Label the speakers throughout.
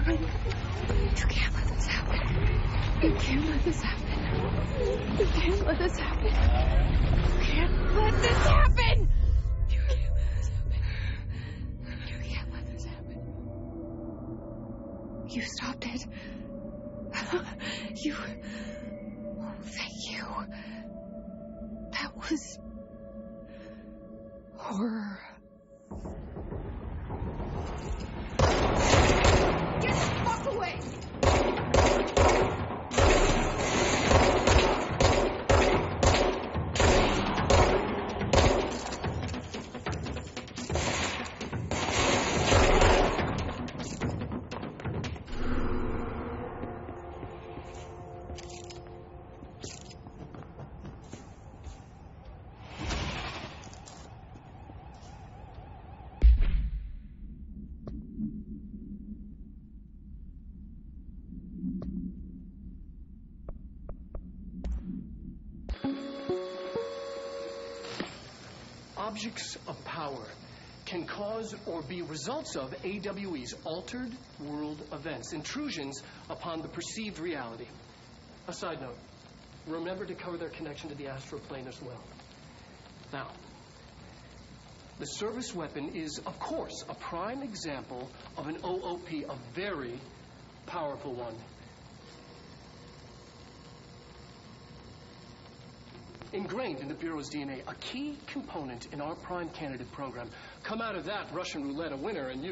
Speaker 1: happen. You can't let this happen. You can't let this happen. You can't let this happen. You can't let this happen. You can't let this happen. You can't let this happen. You stopped it. You... Oh, thank you. That was... horror. Get the fuck away!
Speaker 2: Objects of power can cause or be results of AWE's altered world events, intrusions upon the perceived reality. A side note, remember to cover their connection to the astral plane as well. Now, the service weapon is, of course, a prime example of an OOP, a very powerful one. Ingrained in the Bureau's DNA, a key component in our prime candidate program. Come out of that Russian roulette a winner, and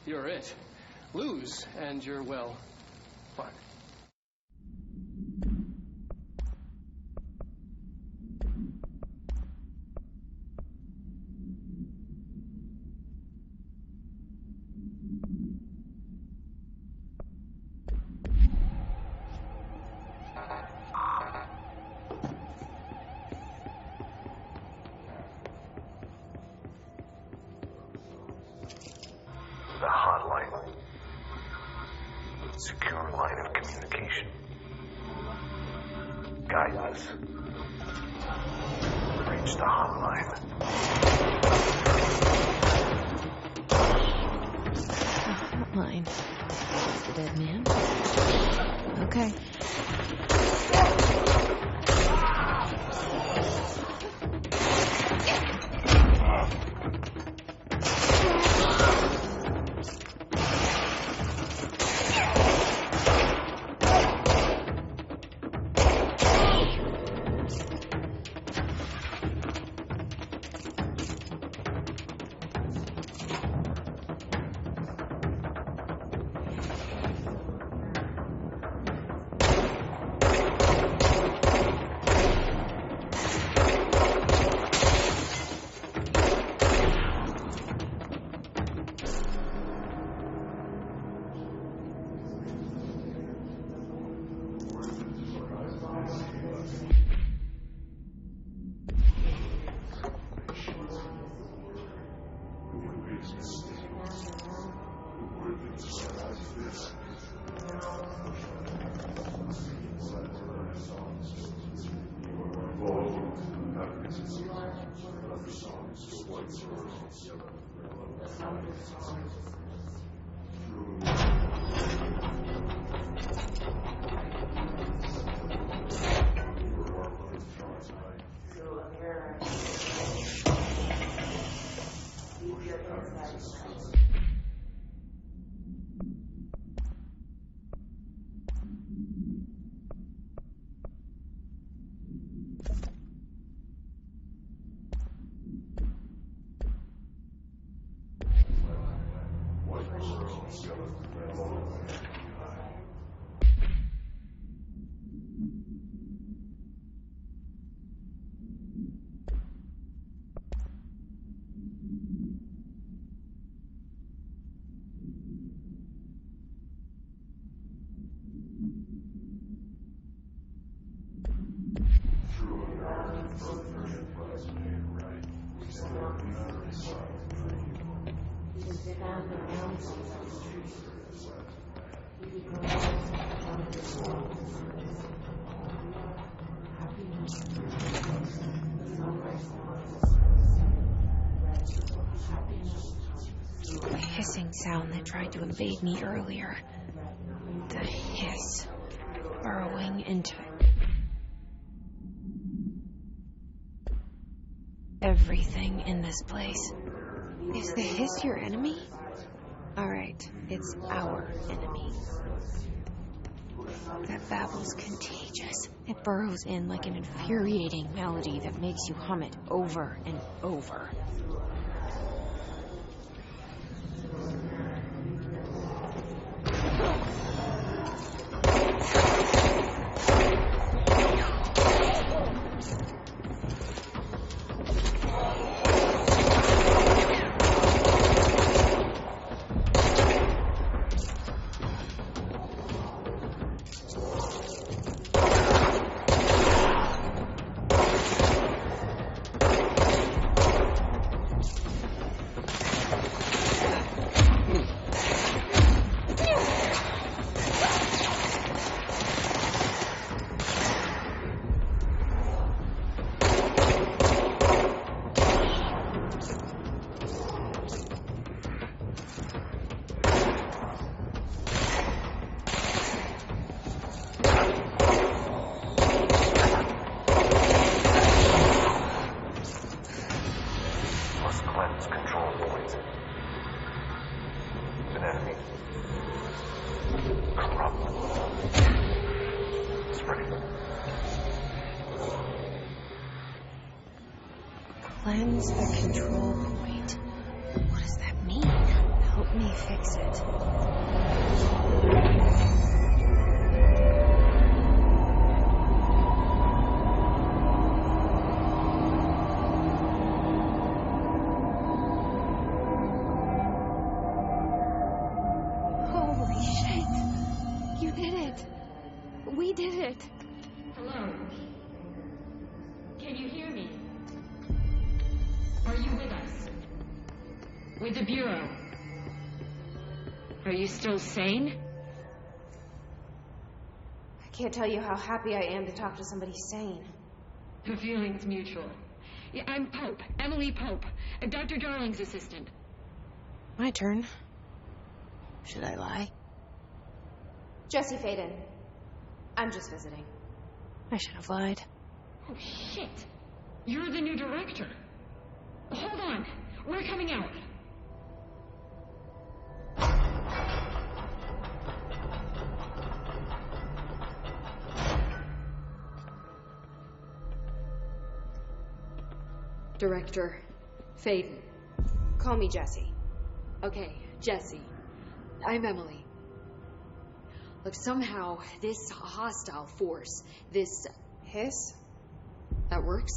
Speaker 2: you're it. Lose, and you're, well, fine.
Speaker 3: The hotline. Secure line of communication. Guidance. Reach the hotline.
Speaker 1: The hotline. The dead man? Okay. hissing sound that tried to invade me earlier. The hiss. Burrowing into everything in this place. Is the hiss your enemy? Alright, it's our enemy. That babble's contagious. It burrows in like an infuriating melody that makes you hum it over and over. Cleanse the control point. What does that mean? Help me fix it. Holy shit! You did it! We did it!
Speaker 4: Hello? Can you hear me? Are you with us? With the Bureau? Are you still sane?
Speaker 1: I can't tell you how happy I am to talk to somebody sane.
Speaker 4: The feeling's mutual. Yeah, I'm Pope, Emily Pope, Dr. Darling's assistant.
Speaker 1: My turn. Should I lie? Jesse Faden. I'm just visiting. I should have lied.
Speaker 4: Oh, shit. You're the new director. Hold on. We're coming out.
Speaker 5: Director Faden.
Speaker 1: Call me Jesse.
Speaker 5: Okay, Jesse. I'm Emily. Look, somehow this hostile force, this
Speaker 1: Hiss?
Speaker 5: that works.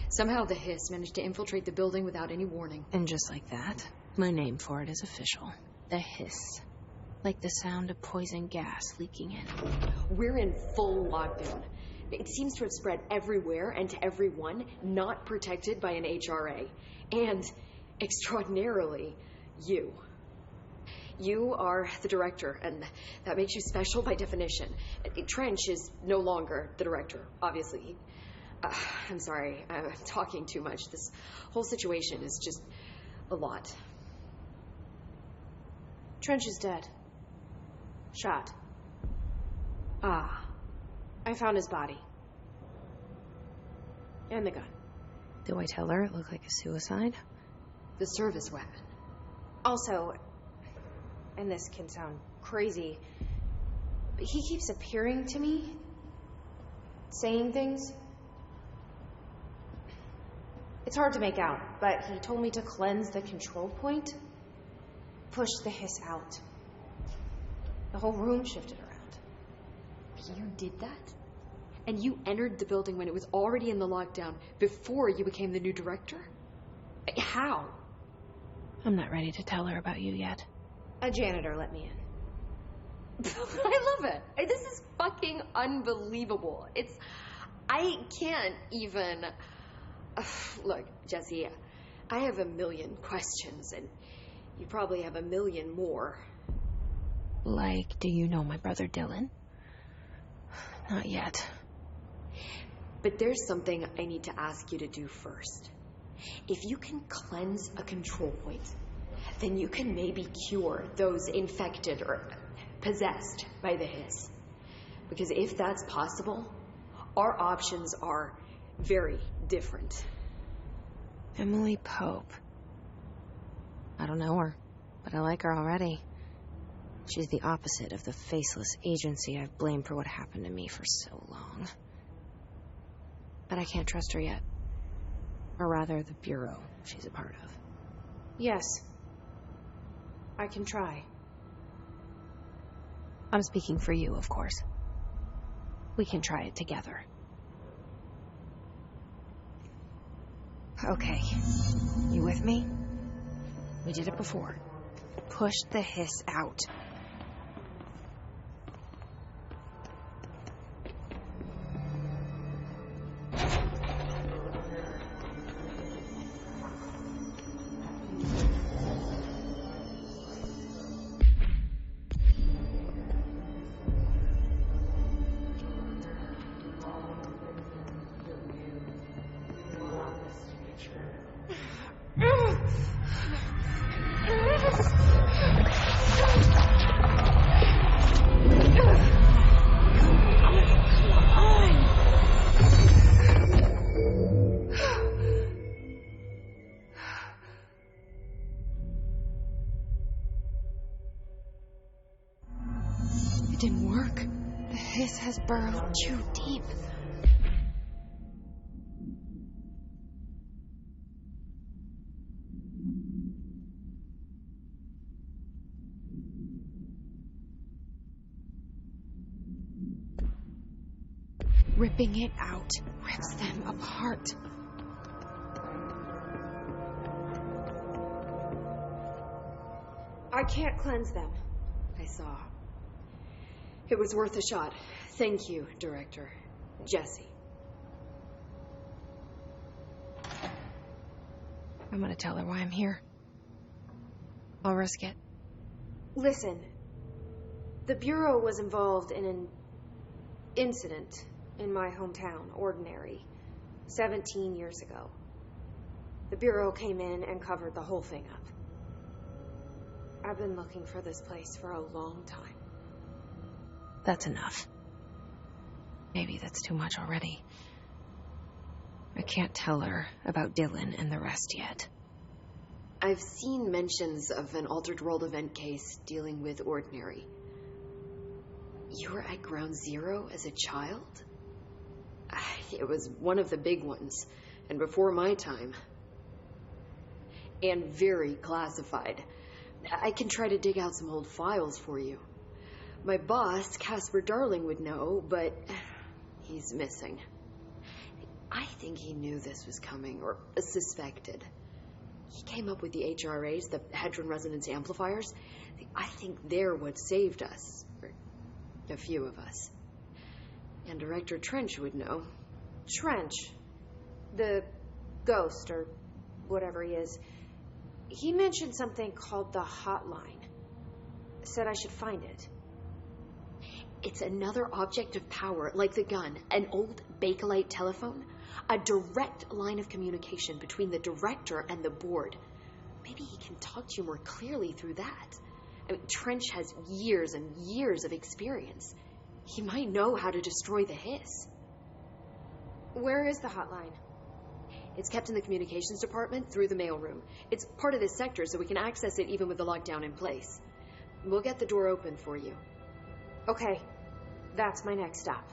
Speaker 5: Somehow the hiss managed to infiltrate the building without any warning.
Speaker 1: And just like that, my name for it is official. The hiss. Like the sound of poison gas leaking in.
Speaker 5: We're in full lockdown. It seems to have spread everywhere and to everyone, not protected by an HRA. And, extraordinarily, you. You are the director, and that makes you special by definition. Trench is no longer the director, obviously. I'm sorry, I'm talking too much. This whole situation is just a lot.
Speaker 1: Trench is dead. Shot.
Speaker 5: Ah.
Speaker 1: I found his body. And the gun. Do I tell her it looked like a suicide?
Speaker 5: The service weapon.
Speaker 1: Also, and this can sound crazy, but he keeps appearing to me, saying things. It's hard to make out, but he told me to cleanse the control point, push the hiss out. The whole room shifted around.
Speaker 5: You did that? And you entered the building when it was already in the lockdown before you became the new director? How?
Speaker 1: I'm not ready to tell her about you yet. A janitor let me in.
Speaker 5: I love it. This is fucking unbelievable. I can't even... Look, Jesse, I have a million questions, and you probably have a million more.
Speaker 1: Like, do you know my brother Dylan? Not yet.
Speaker 5: But there's something I need to ask you to do first. If you can cleanse a control point, then you can maybe cure those infected or possessed by the hiss. Because if that's possible, our options are very different.
Speaker 6: Emily Pope. I don't know her, but I like her already. She's the opposite of the faceless agency I've blamed for what happened to me for so long. But I can't trust her yet. Or rather, the Bureau she's a part of.
Speaker 5: Yes. I can try.
Speaker 6: I'm speaking for you, of course. We can try it together. Okay. You with me? We did it before. Push the hiss out. It didn't work. The hiss has burrowed too deep. Ripping it out rips them apart.
Speaker 5: I can't cleanse them. I saw. It was worth a shot. Thank you, Director. Jesse.
Speaker 6: I'm gonna tell her why I'm here. I'll risk it.
Speaker 5: Listen. The Bureau was involved in an incident in my hometown, Ordinary, 17 years ago. The Bureau came in and covered the whole thing up. I've been looking for this place for a long time.
Speaker 6: That's enough. Maybe that's too much already. I can't tell her about Dylan and the rest yet.
Speaker 5: I've seen mentions of an Altered World event case dealing with Ordinary. You were at Ground Zero as a child? It was one of the big ones, and before my time. And very classified. I can try to dig out some old files for you. My boss, Casper Darling, would know, but he's missing. I think he knew this was coming, or suspected. He came up with the HRAs, the Hadron Resonance Amplifiers. I think they're what saved us. Or a few of us. And Director Trench would know. Trench? The ghost, or whatever he is. He mentioned something called the Hotline. Said I should find it. It's another object of power, like the gun, an old Bakelite telephone, a direct line of communication between the director and the board. Maybe he can talk to you more clearly through that. I mean, Trench has years and years of experience. He might know how to destroy the hiss. Where is the hotline? It's kept in the communications department through the mailroom. It's part of this sector, so we can access it even with the lockdown in place. We'll get the door open for you. Okay, that's my next stop.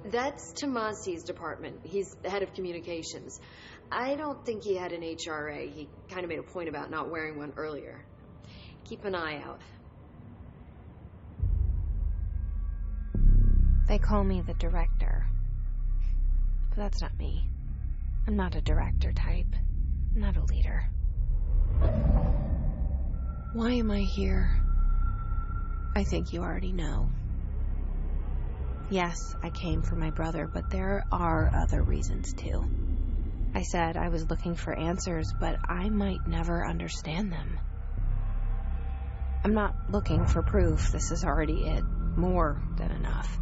Speaker 5: That's Tomasi's department. He's the head of communications. I don't think he had an HRA. He kind of made a point about not wearing one earlier. Keep an eye out.
Speaker 6: They call me the director. But that's not me. I'm not a director type. I'm not a leader. Why am I here? I think you already know. Yes, I came for my brother, but there are other reasons too. I said I was looking for answers, but I might never understand them. I'm not looking for proof. This is already it. More than enough.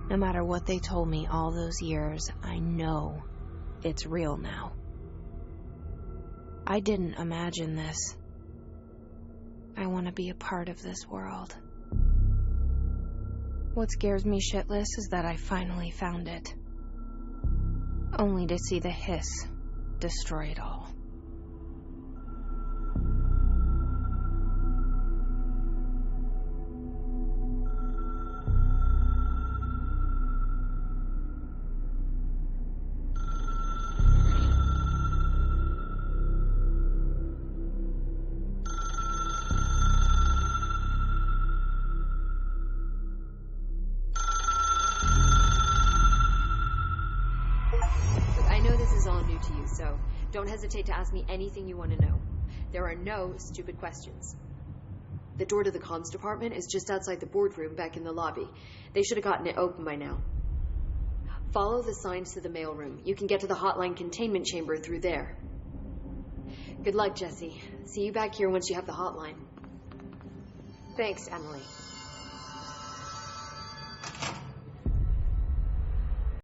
Speaker 6: No matter what they told me all those years, I know it's real now. I didn't imagine this. I want to be a part of this world. What scares me shitless is that I finally found it. Only to see the hiss destroy it all.
Speaker 5: So don't hesitate to ask me anything you want to know. There are no stupid questions. The door to the comms department is just outside the boardroom back in the lobby. They should have gotten it open by now. Follow the signs to the mailroom. You can get to the hotline containment chamber through there. Good luck, Jesse. See you back here once you have the hotline. Thanks, Emily.